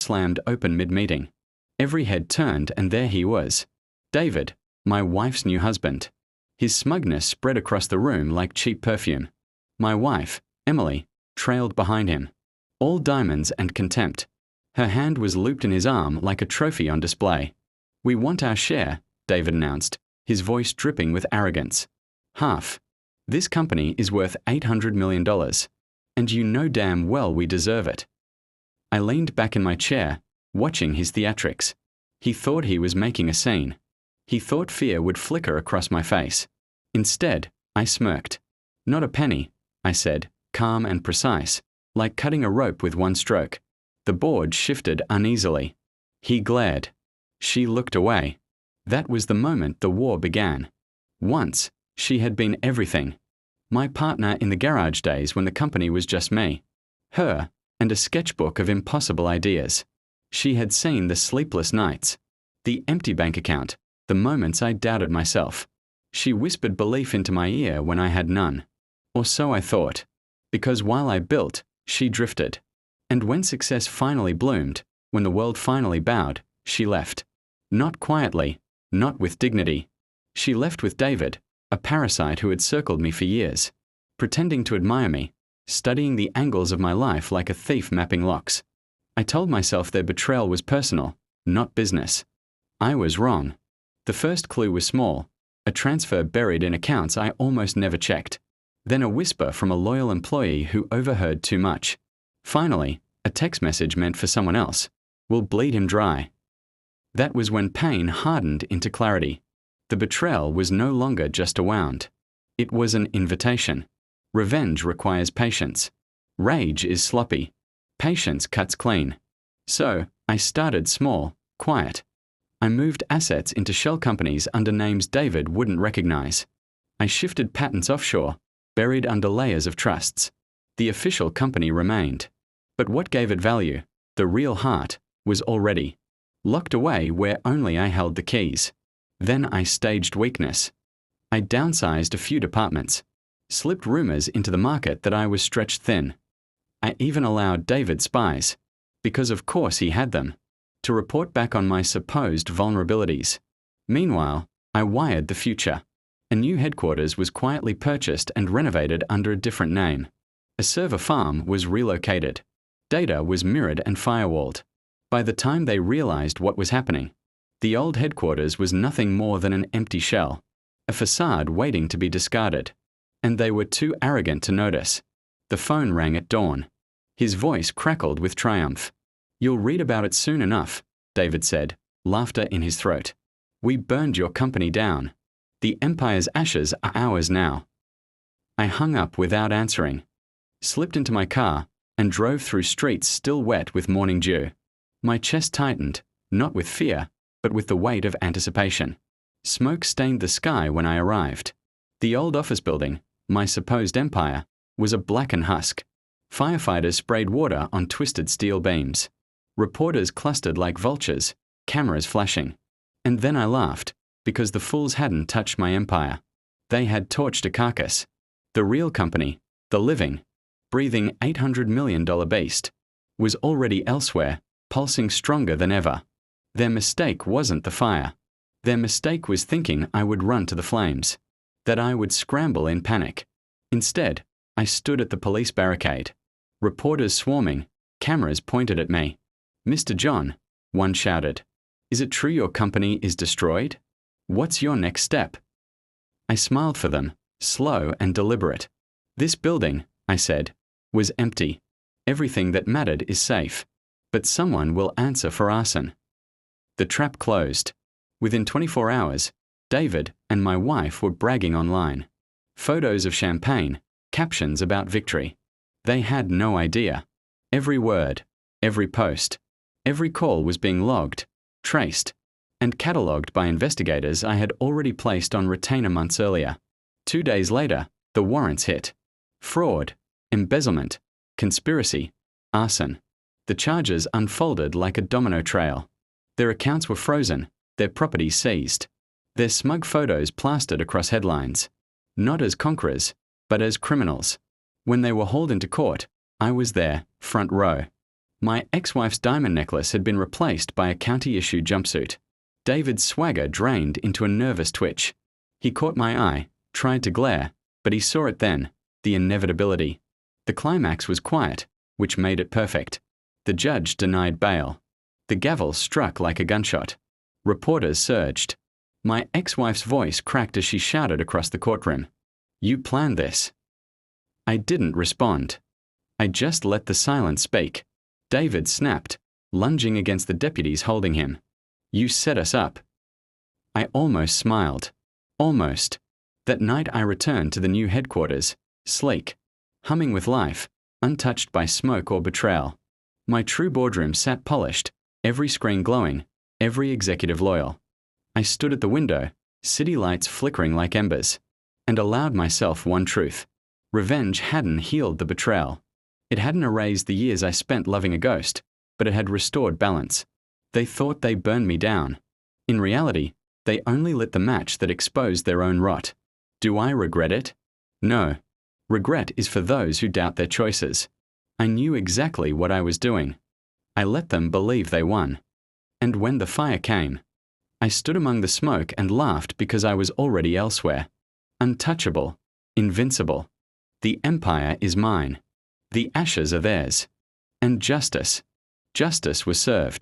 slammed open mid-meeting. Every head turned and there he was. David, my wife's new husband. His smugness spread across the room like cheap perfume. My wife, Emily, trailed behind him. All diamonds and contempt. Her hand was looped in his arm like a trophy on display. "We want our share," David announced, his voice dripping with arrogance. "Half. This company is worth $800 million, and you know damn well we deserve it." I leaned back in my chair, watching his theatrics. He thought he was making a scene. He thought fear would flicker across my face. Instead, I smirked. "Not a penny," I said, calm and precise, like cutting a rope with one stroke. The board shifted uneasily. He glared. She looked away. That was the moment the war began. Once, she had been everything. My partner in the garage days when the company was just me. Her, and a sketchbook of impossible ideas. She had seen the sleepless nights, the empty bank account, the moments I doubted myself. She whispered belief into my ear when I had none. Or so I thought. Because while I built, she drifted. And when success finally bloomed, when the world finally bowed, she left. Not quietly, not with dignity. She left with David, a parasite who had circled me for years, pretending to admire me, studying the angles of my life like a thief mapping locks. I told myself their betrayal was personal, not business. I was wrong. The first clue was small, a transfer buried in accounts I almost never checked. Then a whisper from a loyal employee who overheard too much. Finally, a text message meant for someone else. "We'll bleed him dry." That was when pain hardened into clarity. The betrayal was no longer just a wound. It was an invitation. Revenge requires patience. Rage is sloppy. Patience cuts clean. So, I started small, quiet. I moved assets into shell companies under names David wouldn't recognize. I shifted patents offshore, buried under layers of trusts. The official company remained. But what gave it value, the real heart, was already locked away where only I held the keys. Then I staged weakness. I downsized a few departments, slipped rumors into the market that I was stretched thin. I even allowed David spies, because of course he had them, to report back on my supposed vulnerabilities. Meanwhile, I wired the future. A new headquarters was quietly purchased and renovated under a different name. A server farm was relocated. Data was mirrored and firewalled. By the time they realized what was happening, the old headquarters was nothing more than an empty shell, a facade waiting to be discarded. And they were too arrogant to notice. The phone rang at dawn. His voice crackled with triumph. "You'll read about it soon enough," David said, laughter in his throat. "We burned your company down. The empire's ashes are ours now." I hung up without answering, slipped into my car, and drove through streets still wet with morning dew. My chest tightened, not with fear, but with the weight of anticipation. Smoke stained the sky when I arrived. The old office building, my supposed empire, was a blackened husk. Firefighters sprayed water on twisted steel beams. Reporters clustered like vultures, cameras flashing. And then I laughed, because the fools hadn't touched my empire. They had torched a carcass. The real company, the living, breathing $800 million beast, was already elsewhere, pulsing stronger than ever. Their mistake wasn't the fire. Their mistake was thinking I would run to the flames, that I would scramble in panic. Instead, I stood at the police barricade. Reporters swarming, cameras pointed at me. "Mr. John," one shouted, "is it true your company is destroyed? What's your next step?" I smiled for them, slow and deliberate. "This building," I said, "was empty. Everything that mattered is safe. But someone will answer for arson." The trap closed. Within 24 hours, David and my wife were bragging online. Photos of champagne, captions about victory. They had no idea. Every word, every post, every call was being logged, traced, and catalogued by investigators I had already placed on retainer months earlier. 2 days later, the warrants hit. Fraud, embezzlement, conspiracy, arson. The charges unfolded like a domino trail. Their accounts were frozen, their property seized, their smug photos plastered across headlines. Not as conquerors, but as criminals. When they were hauled into court, I was there, front row. My ex-wife's diamond necklace had been replaced by a county-issue jumpsuit. David's swagger drained into a nervous twitch. He caught my eye, tried to glare, but he saw it then, the inevitability. The climax was quiet, which made it perfect. The judge denied bail. The gavel struck like a gunshot. Reporters surged. My ex-wife's voice cracked as she shouted across the courtroom. "You planned this." I didn't respond. I just let the silence speak. David snapped, lunging against the deputies holding him. "You set us up." I almost smiled. Almost. That night I returned to the new headquarters, sleek, humming with life, untouched by smoke or betrayal. My true boardroom sat polished, every screen glowing, every executive loyal. I stood at the window, city lights flickering like embers, and allowed myself one truth. Revenge hadn't healed the betrayal. It hadn't erased the years I spent loving a ghost, but it had restored balance. They thought they burned me down. In reality, they only lit the match that exposed their own rot. Do I regret it? No. Regret is for those who doubt their choices. I knew exactly what I was doing. I let them believe they won. And when the fire came, I stood among the smoke and laughed because I was already elsewhere. Untouchable. Invincible. The empire is mine. The ashes are theirs. And justice. Justice was served.